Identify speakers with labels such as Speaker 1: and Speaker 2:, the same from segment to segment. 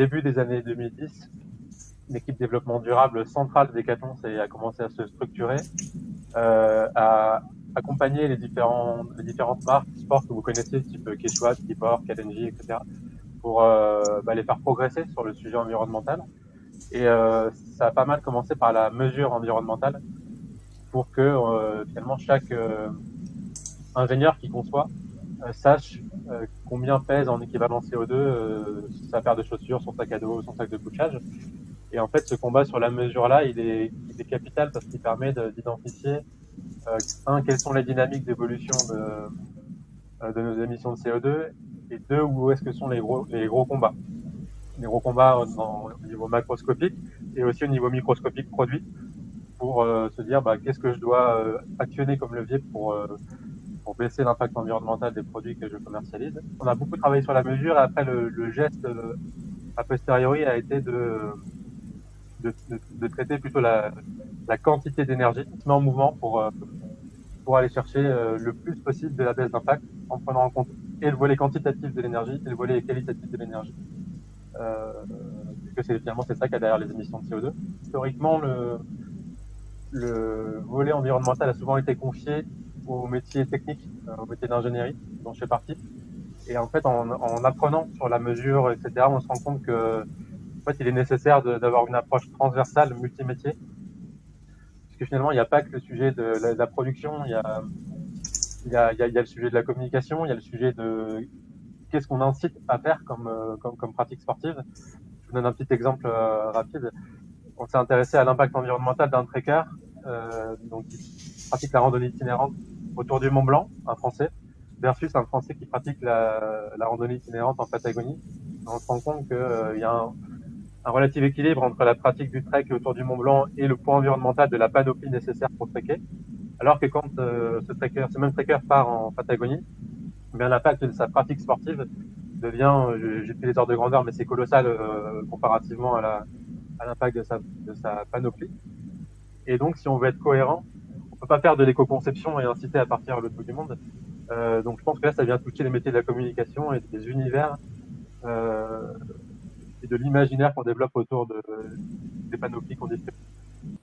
Speaker 1: début des années 2010, l'équipe développement durable centrale de Decathlon a commencé à se structurer, à accompagner les différentes marques sport que vous connaissez, type Quechua, Skipor, Kalenji, etc., pour les faire progresser sur le sujet environnemental. Et ça a pas mal commencé par la mesure environnementale pour que finalement chaque ingénieur qui conçoit sache combien pèse en équivalent CO2 sa paire de chaussures, son sac à dos, son sac de couchage. Et en fait, ce combat sur la mesure-là, il est capital parce qu'il permet d'identifier quelles sont les dynamiques d'évolution de nos émissions de CO2 et deux, où est-ce que sont les gros combats. Les gros combats au niveau macroscopique et aussi au niveau microscopique produit pour se dire qu'est-ce que je dois actionner comme levier pour baisser l'impact environnemental des produits que je commercialise. On a beaucoup travaillé sur la mesure et après le geste a posteriori a été de traiter plutôt la quantité d'énergie qui se met en mouvement pour aller chercher le plus possible de la baisse d'impact en prenant en compte et le volet quantitatif de l'énergie et le volet qualitatif de l'énergie. Puisque finalement c'est ça qu'il y a derrière les émissions de CO2. Historiquement, le volet environnemental a souvent été confié aux métiers techniques, aux métiers d'ingénierie, dont je fais partie. Et en fait, en apprenant sur la mesure, etc., on se rend compte que en fait, il est nécessaire d'avoir une approche transversale, multimétier, puisque finalement, il n'y a pas que le sujet de la production, il y a le sujet de la communication, il y a le sujet de qu'est-ce qu'on incite à faire comme pratique sportive. Je vous donne un petit exemple rapide. On s'est intéressé à l'impact environnemental d'un trekker donc qui pratique la randonnée itinérante autour du Mont Blanc, un Français, versus un Français qui pratique la randonnée itinérante en Patagonie. On se rend compte qu'il y a un relatif équilibre entre la pratique du trek autour du Mont Blanc et le poids environnemental de la panoplie nécessaire pour trekker. Alors que quand ce même trekker part en Patagonie, bien l'impact de sa pratique sportive devient, j'ai plus les ordres de grandeur, mais c'est colossal comparativement à l'impact de sa panoplie. Et donc, si on veut être cohérent, on peut pas faire de l'éco-conception et inciter à partir à l'autre bout du monde. Donc, je pense que là, ça vient toucher les métiers de la communication et des univers et de l'imaginaire qu'on développe autour des panoplies qu'on distribue.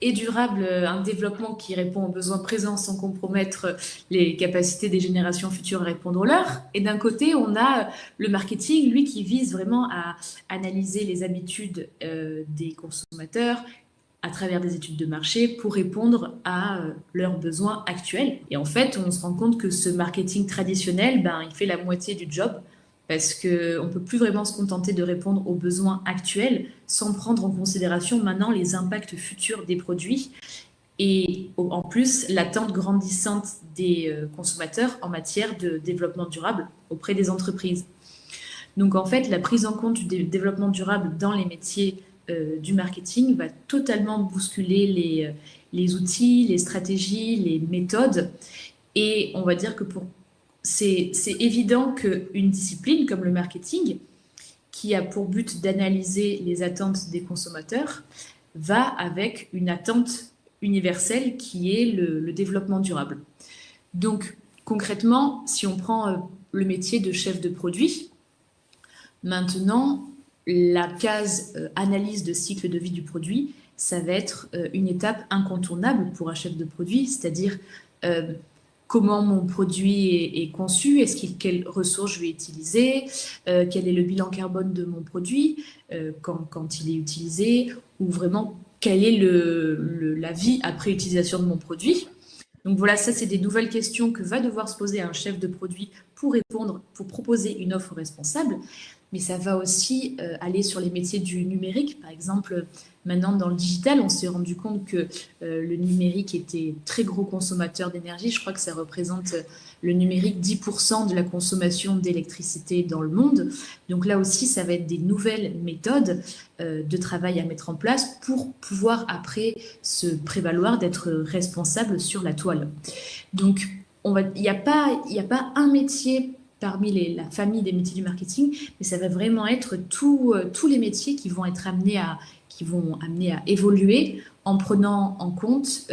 Speaker 2: Et durable, un développement qui répond aux besoins présents sans compromettre les capacités des générations futures à répondre aux leurs. Et d'un côté, on a le marketing, lui, qui vise vraiment à analyser les habitudes des consommateurs à travers des études de marché pour répondre à leurs besoins actuels. Et en fait, on se rend compte que ce marketing traditionnel, il fait la moitié du job parce qu'on ne peut plus vraiment se contenter de répondre aux besoins actuels sans prendre en considération maintenant les impacts futurs des produits et en plus l'attente grandissante des consommateurs en matière de développement durable auprès des entreprises. Donc en fait, la prise en compte du développement durable dans les métiers du marketing va totalement bousculer les outils, les stratégies, les méthodes. Et on va dire que c'est évident qu'une discipline comme le marketing, qui a pour but d'analyser les attentes des consommateurs, va avec une attente universelle qui est le développement durable. Donc concrètement, si on prend le métier de chef de produit, maintenant, la case analyse de cycle de vie du produit, ça va être une étape incontournable pour un chef de produit, c'est-à-dire comment mon produit est conçu, quelles ressources je vais utiliser, quel est le bilan carbone de mon produit quand il est utilisé, ou vraiment quelle est la vie après utilisation de mon produit. Donc voilà, ça c'est des nouvelles questions que va devoir se poser un chef de produit pour proposer une offre responsable. Mais ça va aussi aller sur les métiers du numérique. Par exemple, maintenant dans le digital, on s'est rendu compte que le numérique était très gros consommateur d'énergie. Je crois que ça représente le numérique 10% de la consommation d'électricité dans le monde. Donc là aussi, ça va être des nouvelles méthodes de travail à mettre en place pour pouvoir après se prévaloir d'être responsable sur la toile. Donc, il n'y a pas un métier parmi la famille des métiers du marketing, mais ça va vraiment être tous les métiers qui vont amener à évoluer en prenant en compte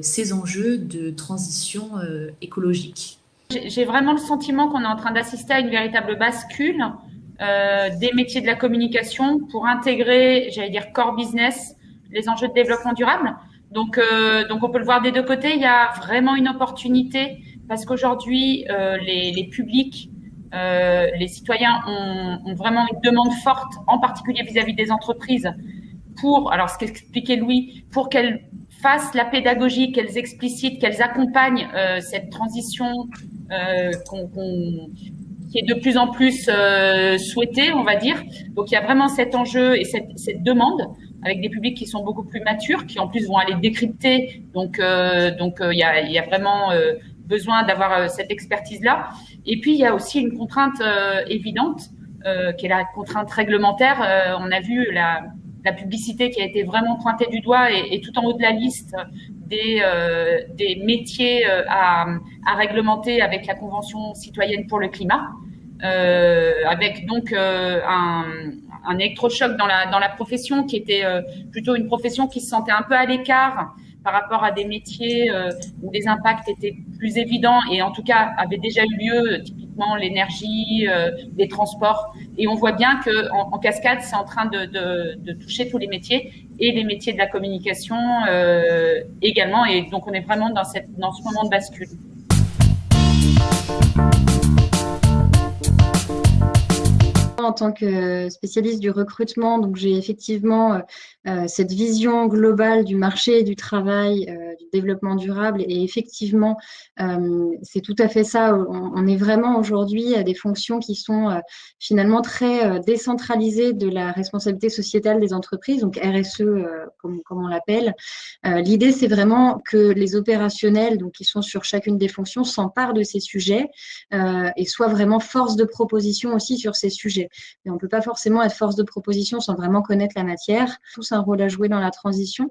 Speaker 2: ces enjeux de transition écologique.
Speaker 3: J'ai vraiment le sentiment qu'on est en train d'assister à une véritable bascule des métiers de la communication pour intégrer, j'allais dire, core business, les enjeux de développement durable. Donc on peut le voir des deux côtés. Il y a vraiment une opportunité parce qu'aujourd'hui, les publics, les citoyens ont vraiment une demande forte, en particulier vis-à-vis des entreprises, alors ce qu'expliquait Louis, pour qu'elles fassent la pédagogie, qu'elles explicitent, qu'elles accompagnent cette transition qui est de plus en plus souhaitée, on va dire. Donc il y a vraiment cet enjeu et cette demande avec des publics qui sont beaucoup plus matures, qui en plus vont aller décrypter. Donc il y a vraiment besoin d'avoir cette expertise-là. Et puis il y a aussi une contrainte évidente qui est la contrainte réglementaire. On a vu la publicité qui a été vraiment pointée du doigt et tout en haut de la liste des métiers à réglementer avec la Convention citoyenne pour le climat, avec donc un électrochoc dans la profession qui était plutôt une profession qui se sentait un peu à l'écart par rapport à des métiers où les impacts étaient plus évidents et en tout cas avaient déjà eu lieu, typiquement l'énergie, les transports. Et on voit bien que en cascade, c'est en train de toucher tous les métiers et les métiers de la communication également. Et donc on est vraiment dans ce moment de bascule.
Speaker 4: En tant que spécialiste du recrutement, donc j'ai effectivement cette vision globale du marché du travail, du développement durable. Et effectivement, c'est tout à fait ça. On est vraiment aujourd'hui à des fonctions qui sont finalement très décentralisées de la responsabilité sociétale des entreprises, donc RSE comme on l'appelle. L'idée, c'est vraiment que les opérationnels, donc qui sont sur chacune des fonctions, s'emparent de ces sujets et soient vraiment force de proposition aussi sur ces sujets. Mais on ne peut pas forcément être force de proposition sans vraiment connaître la matière. Tous un rôle à jouer dans la transition.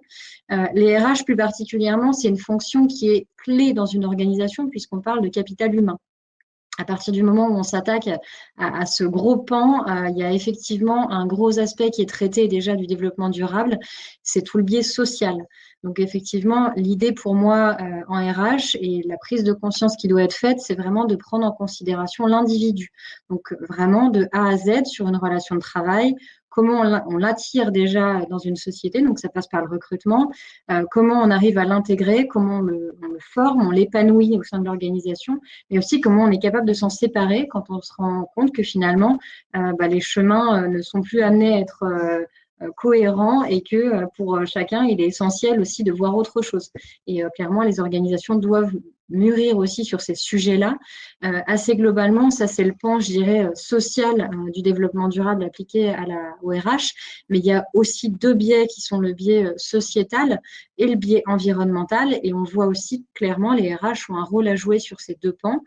Speaker 4: Les RH, plus particulièrement, c'est une fonction qui est clé dans une organisation puisqu'on parle de capital humain. À partir du moment où on s'attaque à ce gros pan, il y a effectivement un gros aspect qui est traité déjà du développement durable, c'est tout le biais social. Donc effectivement, l'idée pour moi en RH et la prise de conscience qui doit être faite, c'est vraiment de prendre en considération l'individu. Donc vraiment de A à Z sur une relation de travail, comment on l'attire déjà dans une société, donc ça passe par le recrutement, comment on arrive à l'intégrer, comment on le forme, on l'épanouit au sein de l'organisation, mais aussi comment on est capable de s'en séparer quand on se rend compte que finalement, les chemins ne sont plus amenés à être cohérent et que pour chacun, il est essentiel aussi de voir autre chose. Et clairement, les organisations doivent mûrir aussi sur ces sujets-là. Assez globalement, ça c'est le pan, je dirais, social du développement durable appliqué au RH, mais il y a aussi deux biais qui sont le biais sociétal et le biais environnemental, et on voit aussi clairement les RH ont un rôle à jouer sur ces deux pans.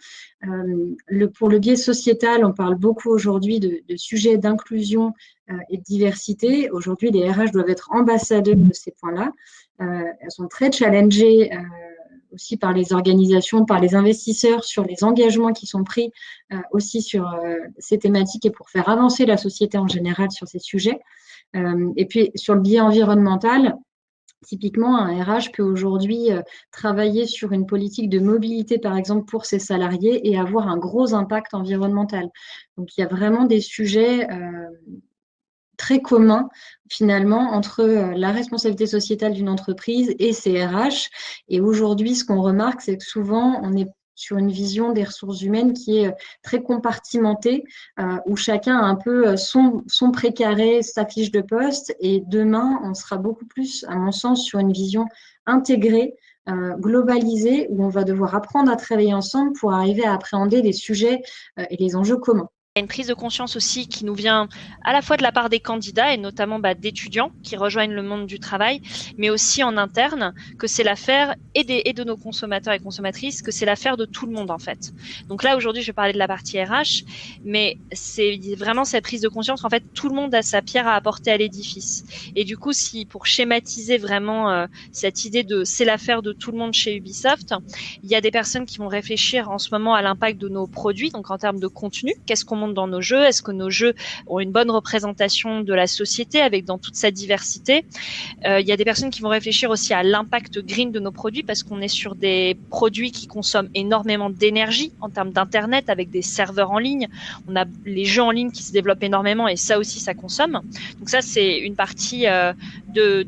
Speaker 4: Pour le biais sociétal, on parle beaucoup aujourd'hui de sujets d'inclusion et de diversité. Aujourd'hui, les RH doivent être ambassadeurs de ces points-là. Elles sont très challengées aussi par les organisations, par les investisseurs sur les engagements qui sont pris aussi sur ces thématiques et pour faire avancer la société en général sur ces sujets. Et puis, sur le biais environnemental, typiquement, un RH peut aujourd'hui travailler sur une politique de mobilité, par exemple, pour ses salariés et avoir un gros impact environnemental. Donc, il y a vraiment des sujets très commun finalement entre la responsabilité sociétale d'une entreprise et ses RH. Et aujourd'hui, ce qu'on remarque, c'est que souvent, on est sur une vision des ressources humaines qui est très compartimentée, où chacun a un peu son précaré, sa fiche de poste. Et demain, on sera beaucoup plus, à mon sens, sur une vision intégrée, globalisée, où on va devoir apprendre à travailler ensemble pour arriver à appréhender les sujets et les enjeux communs.
Speaker 5: Il y a une prise de conscience aussi qui nous vient à la fois de la part des candidats et notamment d'étudiants qui rejoignent le monde du travail, mais aussi en interne, que c'est l'affaire et de nos consommateurs et consommatrices, que c'est l'affaire de tout le monde en fait. Donc là aujourd'hui je vais parler de la partie RH, mais c'est vraiment cette prise de conscience qu'en fait tout le monde a sa pierre à apporter à l'édifice. Et du coup, si pour schématiser vraiment cette idée de c'est l'affaire de tout le monde chez Ubisoft, il y a des personnes qui vont réfléchir en ce moment à l'impact de nos produits, donc en termes de contenu, qu'est-ce qu'on monde dans nos jeux? Est-ce que nos jeux ont une bonne représentation de la société avec dans toute sa diversité? Il y a des personnes qui vont réfléchir aussi à l'impact green de nos produits parce qu'on est sur des produits qui consomment énormément d'énergie en termes d'internet avec des serveurs en ligne. On a les jeux en ligne qui se développent énormément et ça aussi ça consomme. Donc ça c'est une partie de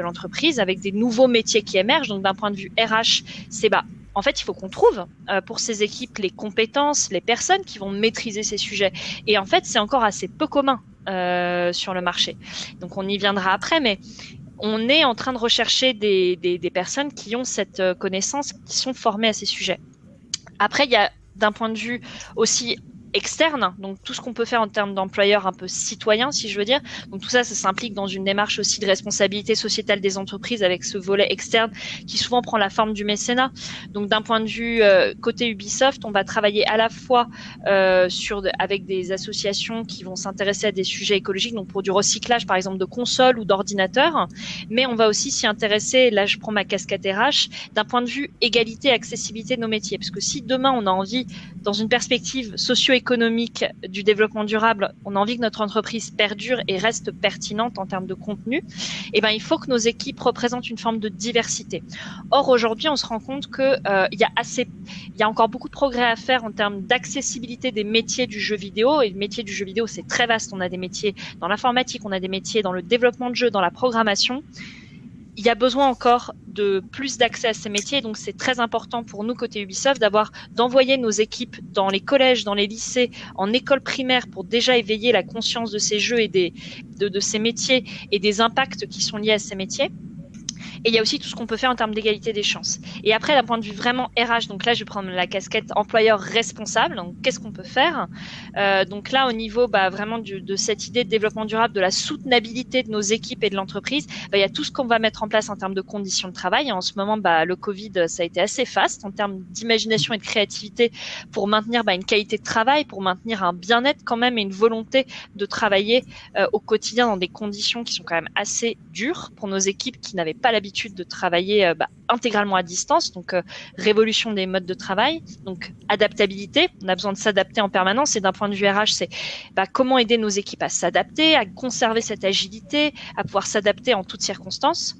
Speaker 5: l'entreprise avec des nouveaux métiers qui émergent. Donc d'un point de vue RH, c'est en fait, il faut qu'on trouve pour ces équipes les compétences, les personnes qui vont maîtriser ces sujets. Et en fait, c'est encore assez peu commun sur le marché. Donc on y viendra après, mais on est en train de rechercher des personnes qui ont cette connaissance, qui sont formées à ces sujets. Après, il y a d'un point de vue aussi externe, donc tout ce qu'on peut faire en termes d'employeur un peu citoyen, si je veux dire. Donc tout ça, ça s'implique dans une démarche aussi de responsabilité sociétale des entreprises avec ce volet externe qui souvent prend la forme du mécénat. Donc d'un point de vue côté Ubisoft, on va travailler à la fois avec des associations qui vont s'intéresser à des sujets écologiques, donc pour du recyclage par exemple de consoles ou d'ordinateurs, mais on va aussi s'y intéresser, là je prends ma casquette RH, d'un point de vue égalité et accessibilité de nos métiers. Parce que si demain on a envie, dans une perspective socio-économique du développement durable, on a envie que notre entreprise perdure et reste pertinente en termes de contenu, eh ben, il faut que nos équipes représentent une forme de diversité. Or, aujourd'hui, on se rend compte que il y a encore beaucoup de progrès à faire en termes d'accessibilité des métiers du jeu vidéo. Et le métier du jeu vidéo, c'est très vaste. On a des métiers dans l'informatique, on a des métiers dans le développement de jeux, dans la programmation. Il y a besoin encore de plus d'accès à ces métiers, donc c'est très important pour nous côté Ubisoft d'envoyer nos équipes dans les collèges, dans les lycées, en école primaire pour déjà éveiller la conscience de ces jeux et de ces métiers et des impacts qui sont liés à ces métiers. Et il y a aussi tout ce qu'on peut faire en termes d'égalité des chances. Et après, d'un point de vue vraiment RH, donc là, je vais prendre la casquette employeur responsable. Donc, qu'est-ce qu'on peut faire? Donc là, au niveau vraiment de cette idée de développement durable, de la soutenabilité de nos équipes et de l'entreprise, il y a tout ce qu'on va mettre en place en termes de conditions de travail. Et en ce moment, le Covid, ça a été assez faste en termes d'imagination et de créativité pour maintenir une qualité de travail, pour maintenir un bien-être quand même et une volonté de travailler au quotidien dans des conditions qui sont quand même assez dures pour nos équipes qui n'avaient pas l'habitude de travailler intégralement à distance, donc révolution des modes de travail, donc adaptabilité, on a besoin de s'adapter en permanence et d'un point de vue RH, c'est comment aider nos équipes à s'adapter, à conserver cette agilité, à pouvoir s'adapter en toutes circonstances.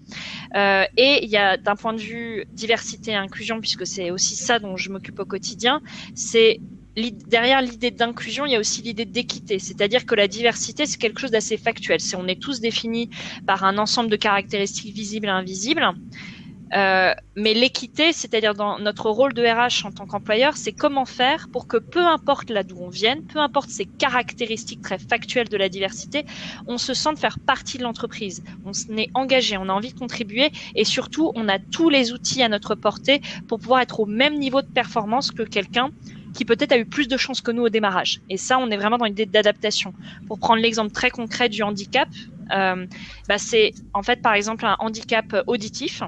Speaker 5: Et il y a d'un point de vue diversité et inclusion, puisque c'est aussi ça dont je m'occupe au quotidien, c'est derrière l'idée d'inclusion, il y a aussi l'idée d'équité, c'est-à-dire que la diversité, c'est quelque chose d'assez factuel. On est tous définis par un ensemble de caractéristiques visibles et invisibles, mais l'équité, c'est-à-dire dans notre rôle de RH en tant qu'employeur, c'est comment faire pour que peu importe là d'où on vienne, peu importe ces caractéristiques très factuelles de la diversité, on se sente faire partie de l'entreprise. On est engagé, on a envie de contribuer et surtout, on a tous les outils à notre portée pour pouvoir être au même niveau de performance que quelqu'un qui peut-être a eu plus de chance que nous au démarrage. Et ça, on est vraiment dans l'idée d'adaptation. Pour prendre l'exemple très concret du handicap, c'est en fait par exemple un handicap auditif.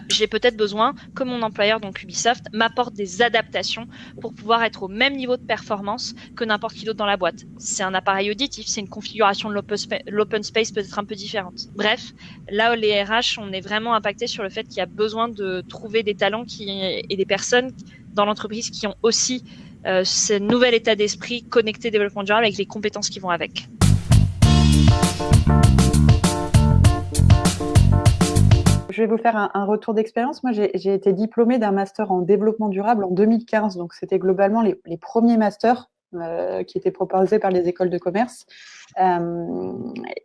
Speaker 5: J'ai peut-être besoin que mon employeur, donc Ubisoft, m'apporte des adaptations pour pouvoir être au même niveau de performance que n'importe qui d'autre dans la boîte. C'est un appareil auditif, c'est une configuration de l'open space peut-être un peu différente. Bref, là, les RH, on est vraiment impacté sur le fait qu'il y a besoin de trouver des talents et des personnes dans l'entreprise qui ont aussi ce nouvel état d'esprit connecté développement durable avec les compétences qui vont avec.
Speaker 6: Je vais vous faire un retour d'expérience. Moi, j'ai été diplômée d'un master en développement durable en 2015. Donc, c'était globalement les premiers masters qui étaient proposés par les écoles de commerce.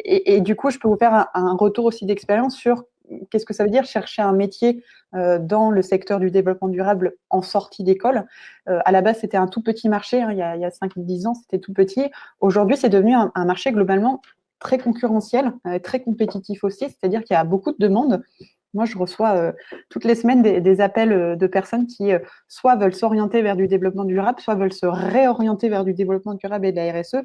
Speaker 6: Et du coup, je peux vous faire un retour aussi d'expérience sur qu'est-ce que ça veut dire chercher un métier dans le secteur du développement durable en sortie d'école. À la base, c'était un tout petit marché. Il y a 5-10 ans, c'était tout petit. Aujourd'hui, c'est devenu un marché globalement très concurrentiel, très compétitif aussi. C'est-à-dire qu'il y a beaucoup de demandes. Moi, je reçois toutes les semaines des appels de personnes qui soit veulent s'orienter vers du développement durable, soit veulent se réorienter vers du développement durable et de la RSE.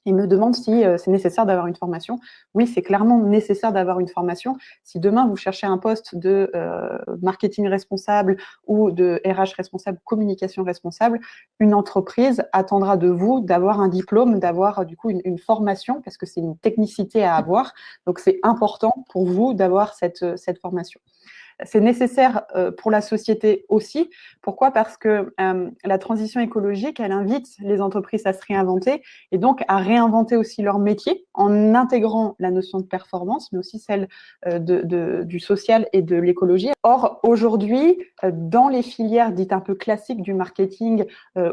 Speaker 6: Ils me demandent si c'est nécessaire d'avoir une formation. Oui, c'est clairement nécessaire d'avoir une formation. Si demain, vous cherchez un poste de marketing responsable ou de RH responsable, communication responsable, une entreprise attendra de vous d'avoir un diplôme, d'avoir du coup une formation, parce que c'est une technicité à avoir. Donc, c'est important pour vous d'avoir cette formation. C'est nécessaire pour la société aussi. Pourquoi? Parce que la transition écologique, elle invite les entreprises à se réinventer et donc à réinventer aussi leur métier en intégrant la notion de performance, mais aussi celle du social et de l'écologie. Or, aujourd'hui, dans les filières dites un peu classiques du marketing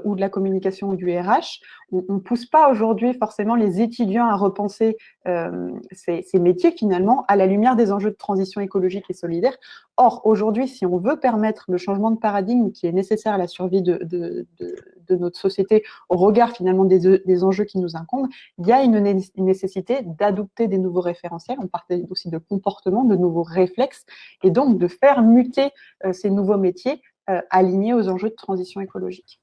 Speaker 6: ou de la communication ou du RH, on ne pousse pas aujourd'hui forcément les étudiants à repenser ces métiers finalement à la lumière des enjeux de transition écologique et solidaire. Or, aujourd'hui, si on veut permettre le changement de paradigme qui est nécessaire à la survie de notre société au regard finalement des enjeux qui nous incombent, il y a une nécessité d'adopter des nouveaux référentiels. On parlait aussi de comportements, de nouveaux réflexes, et donc de faire muter ces nouveaux métiers alignés aux enjeux de transition écologique.